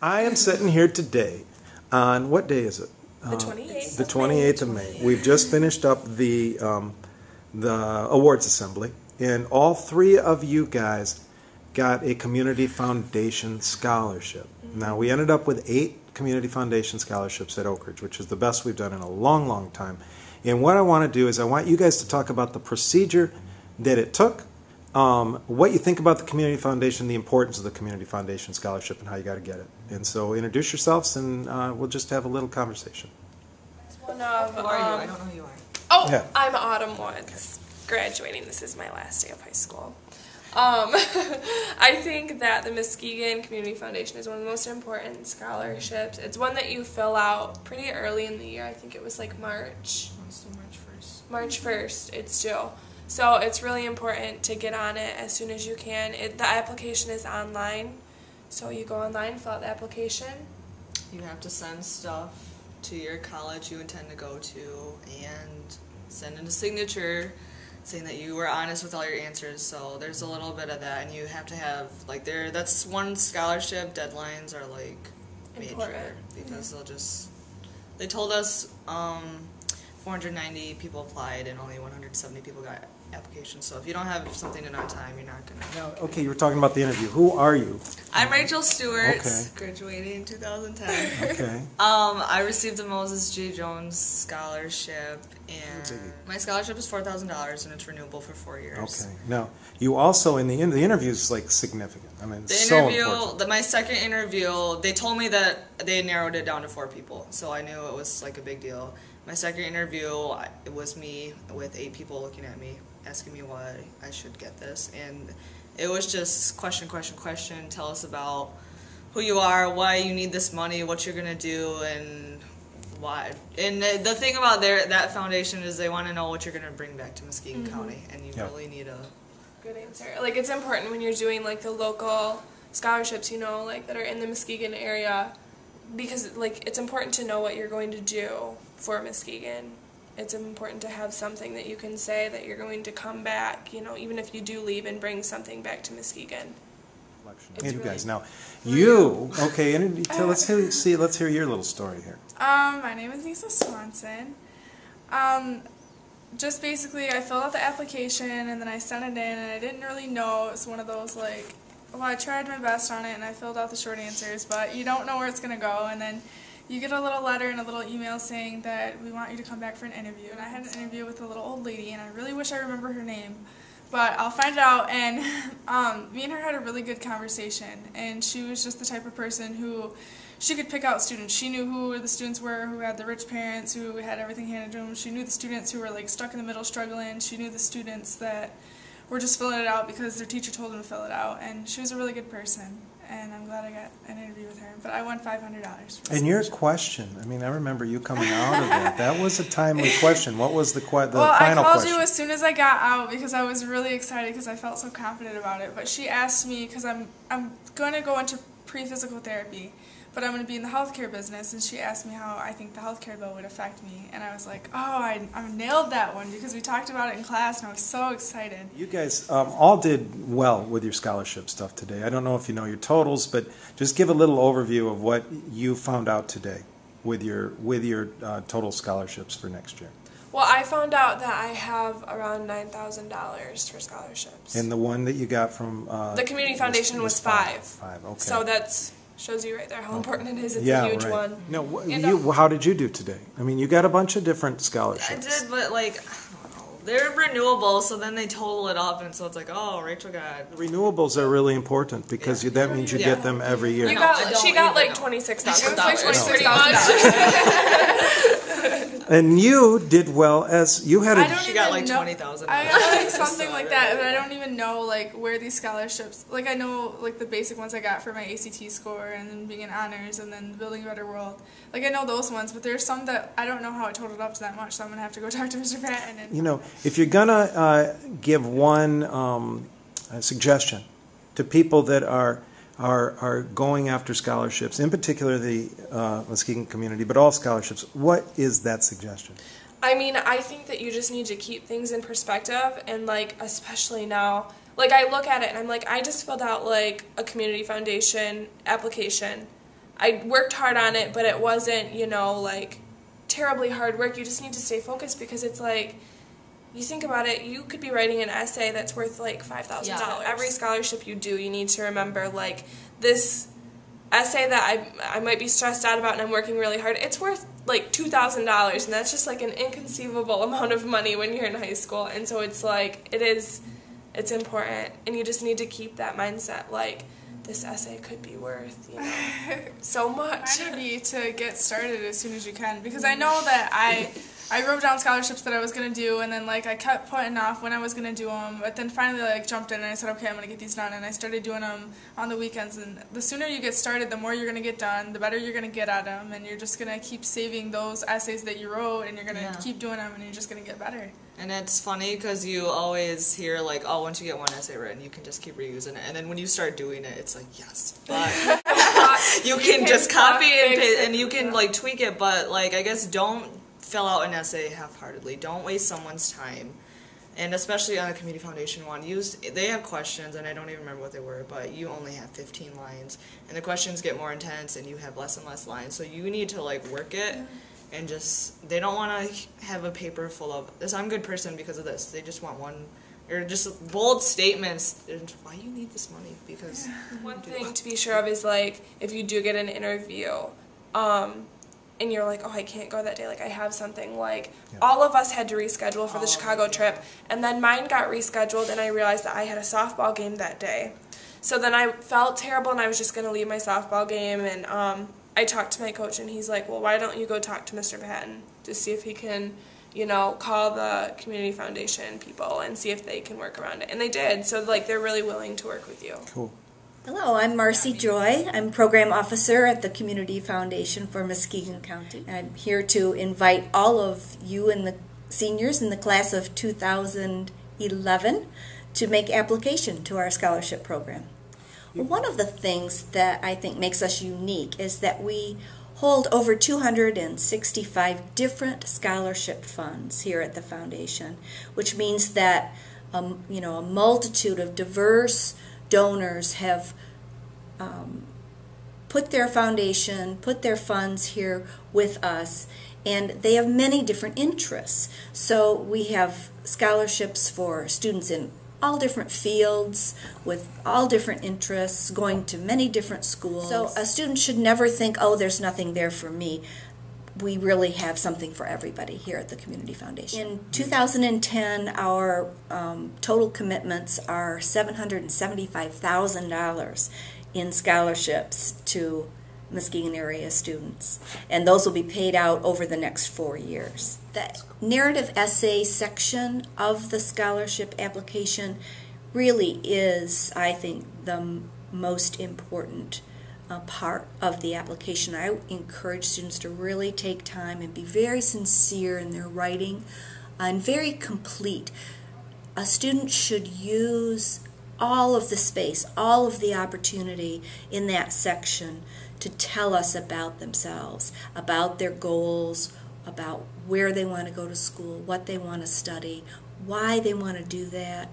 I am sitting here today on, what day is it? The 28th. The 28th of May. We've just finished up the awards assembly, and all three of you guys got a Community Foundation scholarship. Now, we ended up with 8 Community Foundation scholarships at Oakridge, which is the best we've done in a long, long time. And what I want to do is I want you guys to talk about the procedure that it took, what you think about the Community Foundation, the importance of the Community Foundation scholarship, and how you got to get it. And so introduce yourselves, and we'll just have a little conversation. One of, who are you? I don't know who you are. Oh, Yeah. I'm Autumn Woods, graduating. This is my last day of high school. I think that the Muskegon Community Foundation is one of the most important scholarships. It's one that you fill out pretty early in the year. I think it was like March. March 1st. March 1st, it's due. So it's really important to get on it as soon as you can. The application is online, so you go online, fill out the application. You have to send stuff to your college you intend to go to and send in a signature saying that you were honest with all your answers. So there's a little bit of that, and you have to have, like, that's one scholarship, deadlines are like major Important. because they told us 490 people applied and only 170 people got applications. So if you don't have something in on time, you're not going to. Now, okay, you were talking about the interview. Who are you? I'm Rachel Stewart, Okay. graduating in 2010. Okay. I received the Moses J. Jones scholarship, and my scholarship is $4,000, and it's renewable for 4 years. Okay. Now, you also, in the interview is like significant. I mean, The it's so interview, important. my second interview, they told me that they narrowed it down to 4 people, so I knew it was like a big deal. My second interview, it was me with 8 people looking at me, asking me why I should get this, and it was just question, tell us about who you are, why you need this money, what you're going to do, and why. And the thing about that foundation is they want to know what you're going to bring back to Muskegon County, and you really need a Good answer. Like, it's important when you're doing like the local scholarships, you know, like that are in the Muskegon area, because like it's important to know what you're going to do for Muskegon. It's important to have something that you can say that you're going to come back, you know, even if you do leave, and bring something back to Muskegon. Hey, you guys. Now, you okay? Let's hear your little story here. My name is Nisa Swanson. Just basically, I filled out the application and then I sent it in, and I didn't really know. It was one of those like, well, I tried my best on it and I filled out the short answers, but you don't know where it's gonna go, and then you get a little letter and a little email saying that we want you to come back for an interview. And I had an interview with a little old lady, and I really wish I remember her name, but I'll find it out. And me and her had a really good conversation, and she was just the type of person who she could pick out students. She knew who the students were who had the rich parents, who had everything handed to them. She knew the students who were like stuck in the middle struggling. She knew the students that were just filling it out because their teacher told them to fill it out. And she was a really good person, and I'm glad I got an interview with her. But I won $500. And your question, I mean, I remember you coming out of that. That was a timely question. What was the final question? Well, I called you as soon as I got out because I was really excited because I felt so confident about it. But she asked me, because I'm going to go into pre-physical therapy, but I'm going to be in the healthcare business, and she asked me how I think the healthcare bill would affect me. And I was like, oh, I nailed that one because we talked about it in class, and I was so excited. You guys all did well with your scholarship stuff today. I don't know if you know your totals, but just give a little overview of what you found out today with your total scholarships for next year. Well, I found out that I have around $9,000 for scholarships. And the one that you got from the Community Foundation was 5. 5, okay. So that's shows you right there how important it is. It's yeah, a huge right. one. No, how did you do today? I mean, you got a bunch of different scholarships. I did, but like, I don't know. They're renewable, so then they total it up, and so it's like, oh, Rachel got. Renewables are really important because that means you get them every year. She got like $26,000. And you did well as you had a. She got like 20,000. I got like something like that, but I don't even know like where these scholarships. Like I know like the basic ones I got for my ACT score, and then being in honors, and then building a better world. Like I know those ones, but there's some that I don't know how it totaled up to that much. So I'm gonna have to go talk to Mr. Patton. And you know, if you're gonna give one suggestion to people that are going after scholarships, in particular the Muskegon community, but all scholarships, what is that suggestion? I mean, I think that you just need to keep things in perspective, and like especially now, like I look at it and I'm like, I just filled out like a Community Foundation application I worked hard on it, but it wasn't, you know, like terribly hard work. You just need to stay focused because it's like, you think about it, you could be writing an essay that's worth like $5,000. Yeah. Every scholarship you do, you need to remember like this essay that I might be stressed out about and I'm working really hard, it's worth like $2,000, and that's just like an inconceivable amount of money when you're in high school. And so it's like, it's important, and you just need to keep that mindset like, this essay could be worth, you know, so much. Mine would be to get started as soon as you can, because I know that I wrote down scholarships that I was going to do, and then like I kept putting off when I was going to do them, but then finally like jumped in and I said, okay, I'm going to get these done, and I started doing them on the weekends. And the sooner you get started, the more you're going to get done, the better you're going to get at them, and you're just going to keep saving those essays that you wrote, and you're going to keep doing them, and you're just going to get better. And it's funny because you always hear like, oh, once you get one essay written, you can just keep reusing it. And then when you start doing it, it's like, yes, but you can just copy and paste, and you can like tweak it. But like, I guess don't fill out an essay half-heartedly. Don't waste someone's time. And especially on a community foundation one, they have questions, and I don't even remember what they were, but you only have 15 lines. And the questions get more intense, and you have less and less lines. So you need to like work it. And just, they don't want to have a paper full of this, I'm a good person because of this. They just want one, or just bold statements. And why you need this money? Because one thing to be sure of is like, if you do get an interview, and you're like, oh, I can't go that day, like I have something, like all of us had to reschedule for the Chicago trip, and then mine got rescheduled, and I realized that I had a softball game that day. So then I felt terrible, and I was just going to leave my softball game, and I talked to my coach, and he's like, well, why don't you go talk to Mr. Patton to see if he can, you know, call the community foundation people and see if they can work around it. And they did, so like they're really willing to work with you. Cool. Hello, I'm Marcy Joy. I'm Program Officer at the Community Foundation for Muskegon County. I'm here to invite all of you and the seniors in the class of 2011 to make application to our scholarship program. Well, one of the things that I think makes us unique is that we hold over 265 different scholarship funds here at the foundation, which means that you know, a multitude of diverse donors have put their funds here with us, and they have many different interests. So we have scholarships for students in all different fields with all different interests, going to many different schools. So a student should never think, oh, there's nothing there for me. We really have something for everybody here at the Community Foundation. In 2010, our total commitments are $775,000 in scholarships to Muskegon area students, and those will be paid out over the next 4 years. The narrative essay section of the scholarship application really is, I think, the most important part of the application. I encourage students to really take time and be very sincere in their writing and very complete. A student should use all of the space, all of the opportunity in that section to tell us about themselves, about their goals, about where they want to go to school, what they want to study, why they want to do that,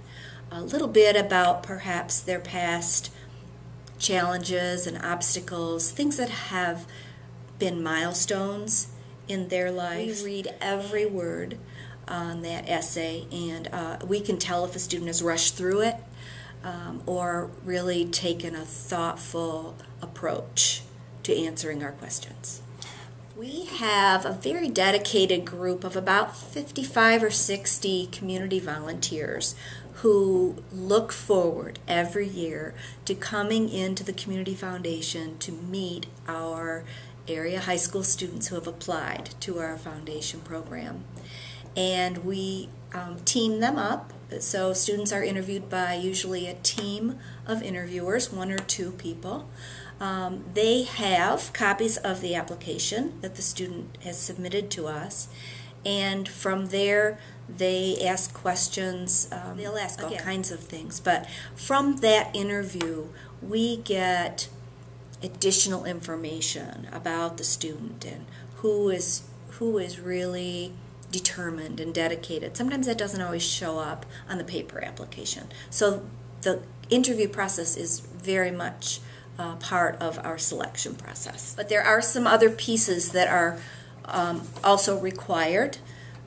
a little bit about perhaps their past challenges and obstacles, things that have been milestones in their life. We read every word on that essay, and we can tell if a student has rushed through it or really taken a thoughtful approach to answering our questions. We have a very dedicated group of about 55 or 60 community volunteers who look forward every year to coming into the Community Foundation to meet our area high school students who have applied to our foundation program. And we team them up, so students are interviewed by usually a team of interviewers, 1 or 2 people. They have copies of the application that the student has submitted to us, and from there they ask questions. They'll ask all kinds of things, but from that interview we get additional information about the student and who is really determined and dedicated. Sometimes that doesn't always show up on the paper application. So the interview process is very much part of our selection process. But there are some other pieces that are also required.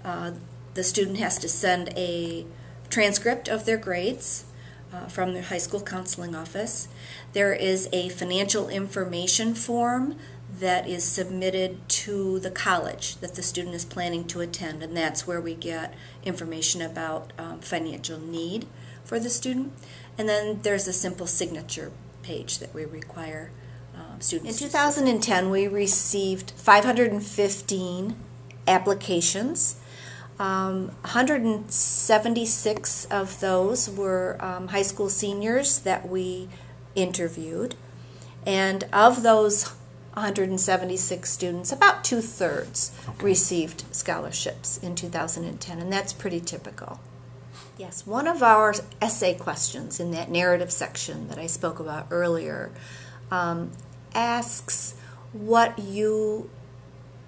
The student has to send a transcript of their grades from their high school counseling office. There is a financial information form that is submitted to the college that the student is planning to attend, and that's where we get information about financial need for the student. And then there's a simple signature page that we require students. In 2010, we received 515 applications. 176 of those were high school seniors that we interviewed, and of those 176 students, about 2/3 received scholarships in 2010, and that's pretty typical. Yes, one of our essay questions in that narrative section that I spoke about earlier asks what you,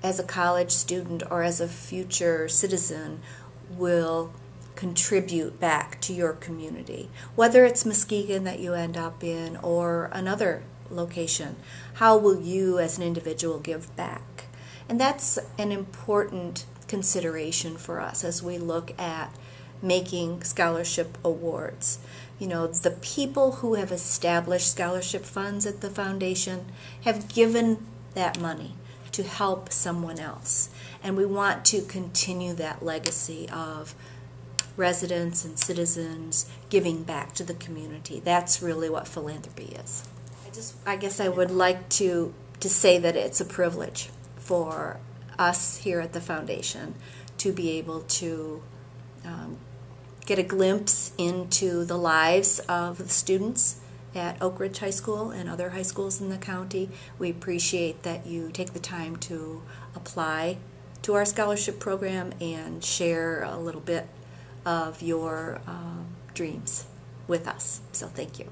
as a college student or as a future citizen, will contribute back to your community. Whether it's Muskegon that you end up in or another location, how will you as an individual give back? And that's an important consideration for us as we look at making scholarship awards. You know, the people who have established scholarship funds at the foundation have given that money to help someone else. And we want to continue that legacy of residents and citizens giving back to the community. That's really what philanthropy is. I guess I would like to say that it's a privilege for us here at the foundation to be able to get a glimpse into the lives of the students at Oakridge High School and other high schools in the county. We appreciate that you take the time to apply to our scholarship program and share a little bit of your dreams with us. So thank you.